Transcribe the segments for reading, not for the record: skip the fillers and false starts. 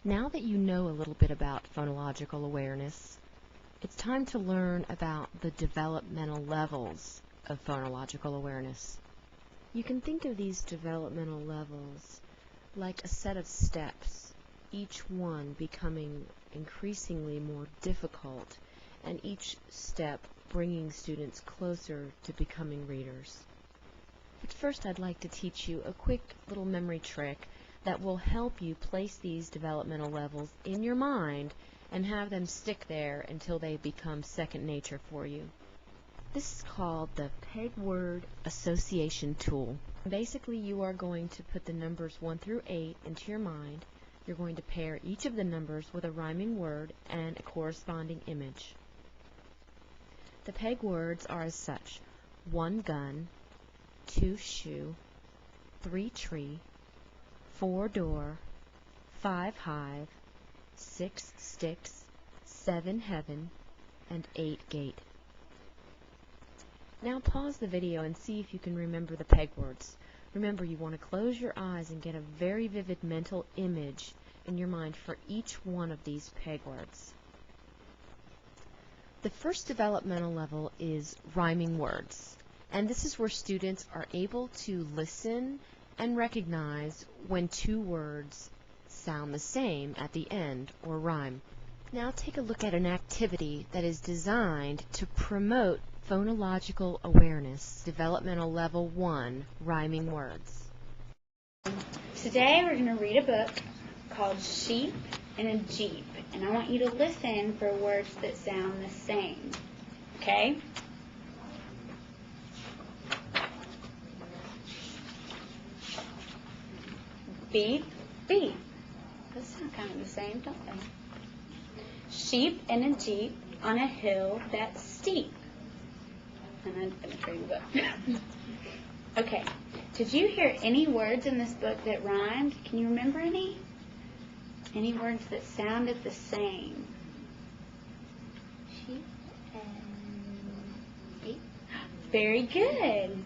Now that you know a little bit about phonological awareness, it's time to learn about the developmental levels of phonological awareness. You can think of these developmental levels like a set of steps, each one becoming increasingly more difficult, and each step bringing students closer to becoming readers. But first I'd like to teach you a quick little memory trick that will help you place these developmental levels in your mind and have them stick there until they become second nature for you. This is called the peg word association tool. Basically, you are going to put the numbers 1 through 8 into your mind. You're going to pair each of the numbers with a rhyming word and a corresponding image. The peg words are as such: 1 gun, 2 shoe, 3 tree, 4 door, 5 hive, 6 sticks, 7 heaven, and 8 gate. Now pause the video and see if you can remember the peg words. Remember, you want to close your eyes and get a very vivid mental image in your mind for each one of these peg words. The first developmental level is rhyming words, and this is where students are able to listen and recognize when two words sound the same at the end or rhyme. Now take a look at an activity that is designed to promote phonological awareness, developmental level 1, rhyming words. Today we're going to read a book called Sheep and a Jeep, and I want you to listen for words that sound the same, okay? Beep, beep. Those sound kind of the same, don't they? Sheep and a Jeep on a hill that's steep. And I'm going to read the book. Okay. Did you hear any words in this book that rhymed? Can you remember any? Any words that sounded the same? Sheep and Jeep. Very good.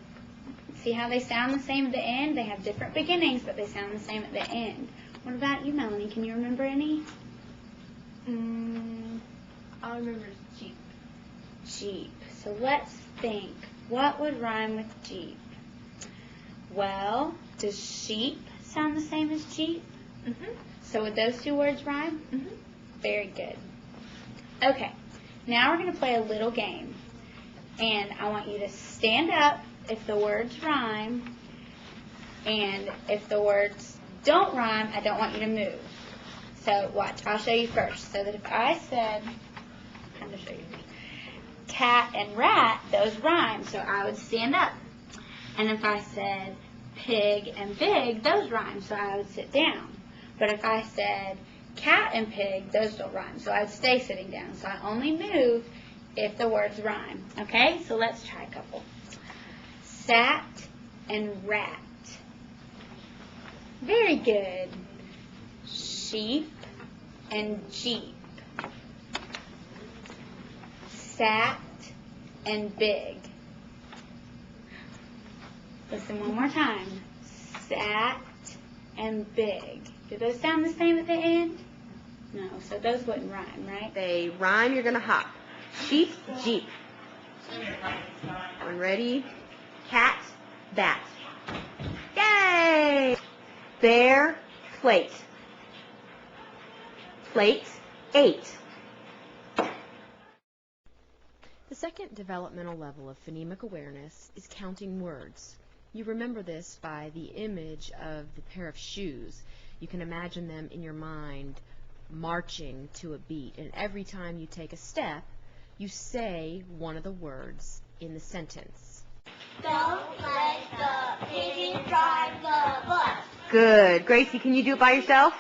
See how they sound the same at the end? They have different beginnings, but they sound the same at the end. What about you, Melanie? Can you remember any? I remember Jeep. Jeep. So let's think. What would rhyme with Jeep? Well, does sheep sound the same as Jeep? Mm-hmm. So would those two words rhyme? Mm-hmm. Very good. Okay. Now we're going to play a little game. And I want you to stand up if the words rhyme, and if the words don't rhyme, I don't want you to move. So watch, I'll show you first. So that if I said, I'm going to show you, cat and rat, those rhyme, so I would stand up. And if I said pig and big, those rhyme, so I would sit down. But if I said cat and pig, those don't rhyme, so I would stay sitting down. So I only move if the words rhyme. Okay, so let's try a couple. Sat and rat. Very good. Sheep and jeep. Sat and big. Listen one more time. Sat and big. Do those sound the same at the end? No, so those wouldn't rhyme, right? They rhyme, you're going to hop. Sheep, jeep. One ready? Cat, bat. Yay! Bear, plate. Plate, 8. The second developmental level of phonemic awareness is counting words. You remember this by the image of the pair of shoes. You can imagine them in your mind marching to a beat, and every time you take a step, you say one of the words in the sentence. Don't let the pigeon drive the bus. Good. Gracie, can you do it by yourself?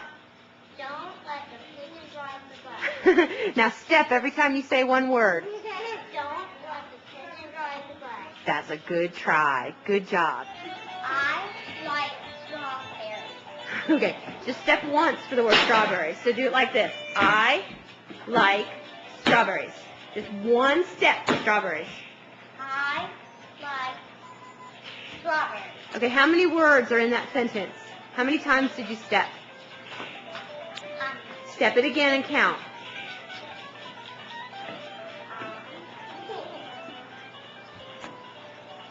Don't let the pigeon drive the bus. Now step every time you say one word. Don't let the pigeon drive the bus. That's a good try. Good job. I like strawberries. Okay, just step once for the word strawberries. So do it like this. I like strawberries. Just one step for strawberries. I like strawberries. Okay, how many words are in that sentence? How many times did you step? Step it again and count.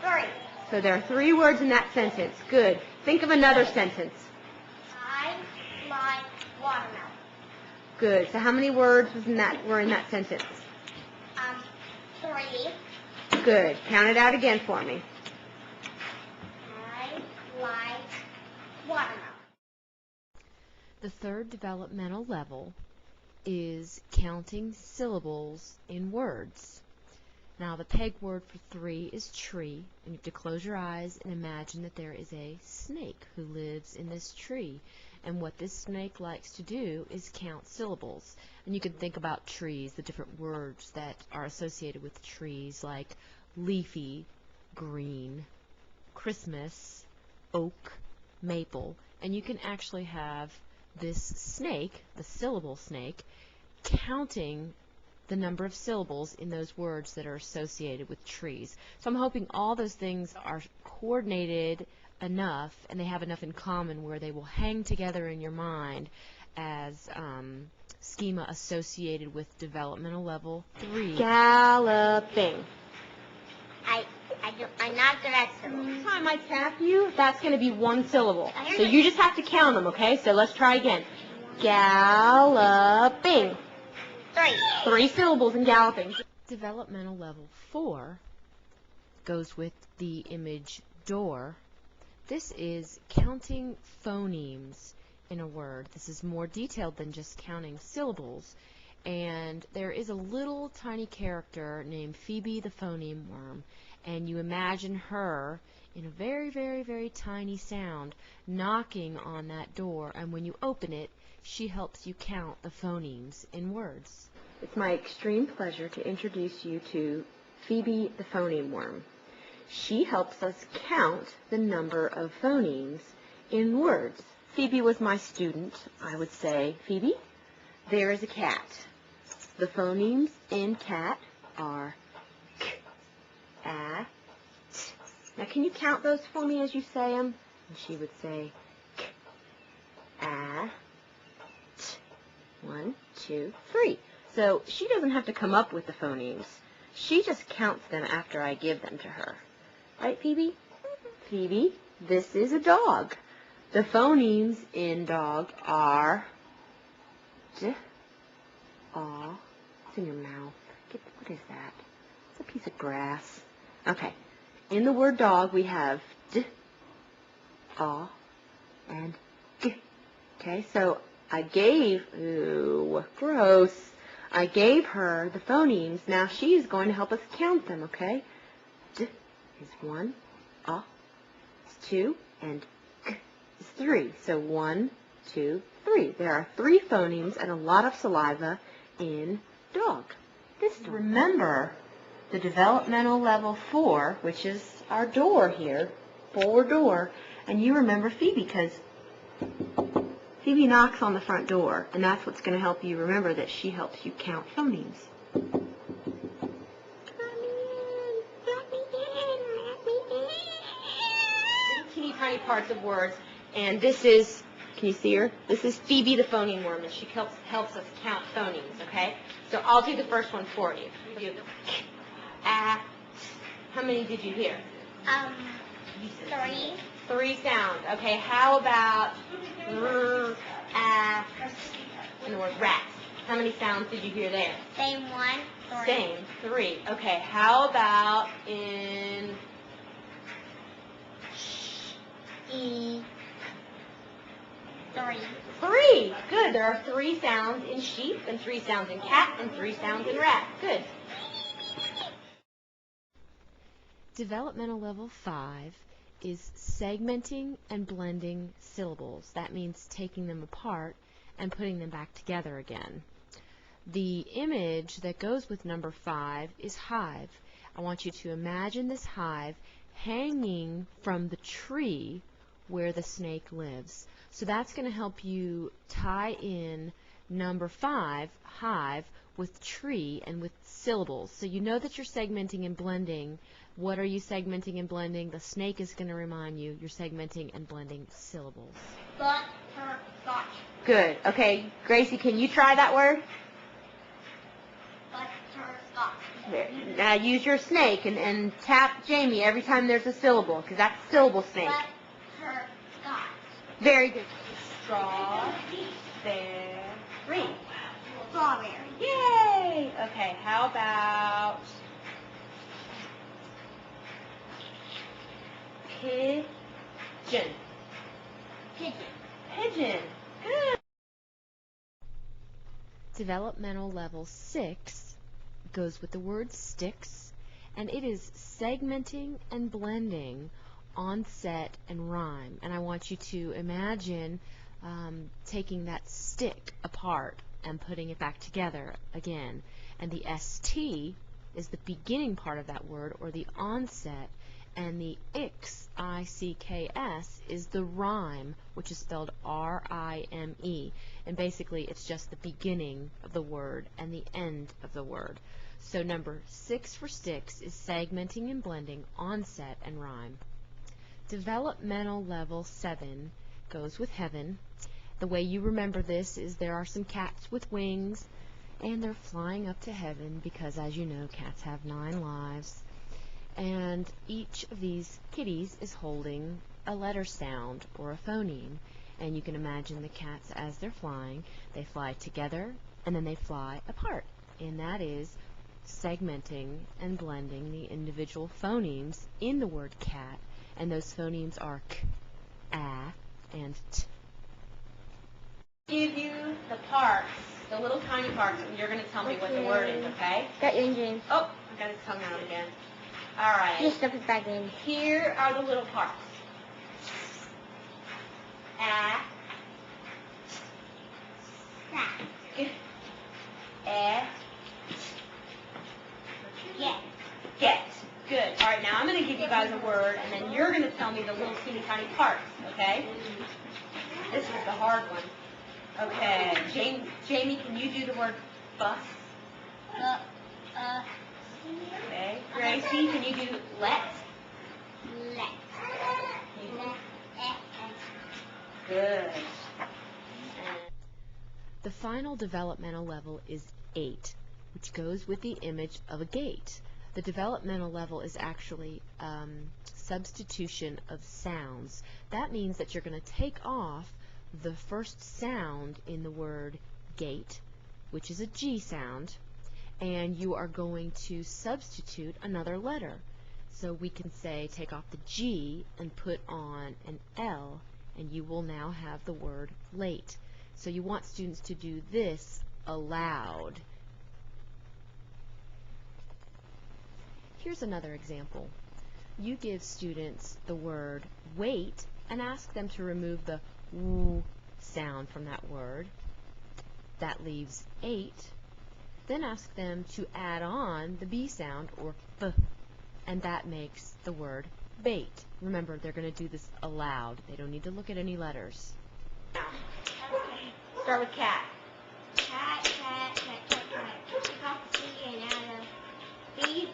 Three. So there are 3 words in that sentence. Good. Think of another sentence. I like watermelon. Good. So how many words were in that sentence? 3. Good. Count it out again for me. I like watermelon. The third developmental level is counting syllables in words. Now the peg word for 3 is tree, and you have to close your eyes and imagine that there is a snake who lives in this tree. And what this snake likes to do is count syllables. And you can think about trees, the different words that are associated with trees, like leafy, green, Christmas, oak, maple. And you can actually have this snake, the syllable snake, counting the number of syllables in those words that are associated with trees. So I'm hoping all those things are coordinated enough and they have enough in common where they will hang together in your mind as schema associated with developmental level 3. Galloping. I knocked the rest of them. Next time I tap you, that's going to be 1 syllable. So you just have to count them, okay? So let's try again. Galloping. 3. 3 syllables in galloping. Developmental level 4 goes with the image door. This is counting phonemes in a word. This is more detailed than just counting syllables. And there is a little tiny character named Phoebe the phoneme worm. And you imagine her in a very, very, very tiny sound knocking on that door. And when you open it, she helps you count the phonemes in words. It's my extreme pleasure to introduce you to Phoebe the phoneme worm. She helps us count the number of phonemes in words. Phoebe was my student. I would say, Phoebe, there is a cat. The phonemes in cat are k, a, t. Now can you count those for me as you say them? And she would say k, a, t. 1, 2, 3. So she doesn't have to come up with the phonemes. She just counts them after I give them to her. Right, Phoebe? Phoebe, this is a dog. The phonemes in dog are d, aw. It's in your mouth. What is that? It's a piece of grass. Okay. In the word dog, we have d, aw, and g. Okay, so I gave, ooh, gross. I gave her the phonemes. Now she is going to help us count them, okay? D is 1, a is 2, and g is 3. So 1, 2, 3. There are 3 phonemes and a lot of saliva in dog. Remember the developmental level 4, which is our door here, forward door, and you remember Phoebe because Phoebe knocks on the front door, and that's what's going to help you remember that she helps you count phonemes. Teeny tiny parts of words, and this is, can you see her? This is Phoebe the phoneme worm, and she helps us count phonemes, okay? So I'll do the first one for you. You do a. How many did you hear? 3. 3 sounds. Okay, how about r, a, and the word rat? How many sounds did you hear there? Same 1. 3. Same, 3. Okay, how about in E. 3. 3? Good. There are 3 sounds in sheep, and 3 sounds in cat, and 3 sounds in rat. Good. Developmental level 5 is segmenting and blending syllables. That means taking them apart and putting them back together again. The image that goes with number 5 is hive. I want you to imagine this hive hanging from the tree where the snake lives. So that's going to help you tie in number 5, hive, with tree and with syllables. So you know that you're segmenting and blending What are you segmenting and blending? The snake is going to remind you you're segmenting and blending syllables. Butterscotch. Good. Okay, Gracie, can you try that word? Butterscotch. There. Now use your snake and tap Jamie every time there's a syllable, because that's syllable snake. Butterscotch. Very good. Strawberry. Strawberry. Yay! Okay, how about pigeon? Pigeon. Pigeon. Good. Developmental level 6 goes with the word sticks, and it is segmenting and blending onset and rhyme. And I want you to imagine taking that stick apart and putting it back together again. And the ST is the beginning part of that word, or the onset, and the ICKS is the rhyme, which is spelled R-I-M-E. And basically it's just the beginning of the word and the end of the word. So number 6 for sticks is segmenting and blending onset and rhyme. Developmental level 7 goes with heaven. The way you remember this is there are some cats with wings, and they're flying up to heaven because, as you know, cats have 9 lives. And each of these kitties is holding a letter sound or a phoneme. And you can imagine the cats as they're flying. They fly together and then they fly apart. And that is segmenting and blending the individual phonemes in the word cat. And those phonemes are k, a, and t. Give you the parts, the little tiny parts, and you're going to tell me what the word is, okay? Got your engine. Oh, I got his tongue out again. All right. Just stuff it back in. Here are the little parts. A. G. E. Get. Good. All right, now I'm going to give you guys a word, and then you're going to tell me the little teeny tiny parts, okay? This is the hard one. Okay, Jamie, can you do the word bus? Okay. Gracie, can you do let? Good. The final developmental level is 8, which goes with the image of a gate. The developmental level is actually substitution of sounds. That means that you're going to take off the first sound in the word gate, which is a G sound, and you are going to substitute another letter. So we can say take off the G and put on an L, and you will now have the word late. So you want students to do this aloud. Here's another example. You give students the word wait and ask them to remove the w sound from that word. That leaves 8. Then ask them to add on the B sound, or b, and that makes the word bait. Remember, they're going to do this aloud. They don't need to look at any letters. Start with cat. Cat. Take off the C and add a B.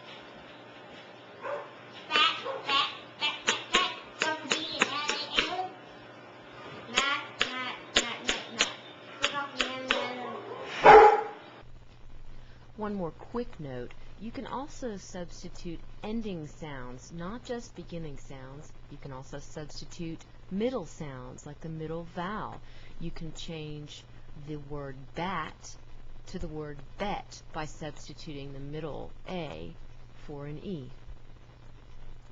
Bat. Take off the B and add an L. Mat. Take off the M and add a... One more quick note. You can also substitute ending sounds, not just beginning sounds. You can also substitute middle sounds, like the middle vowel. You can change the word bat to the word bet by substituting the middle A for an E.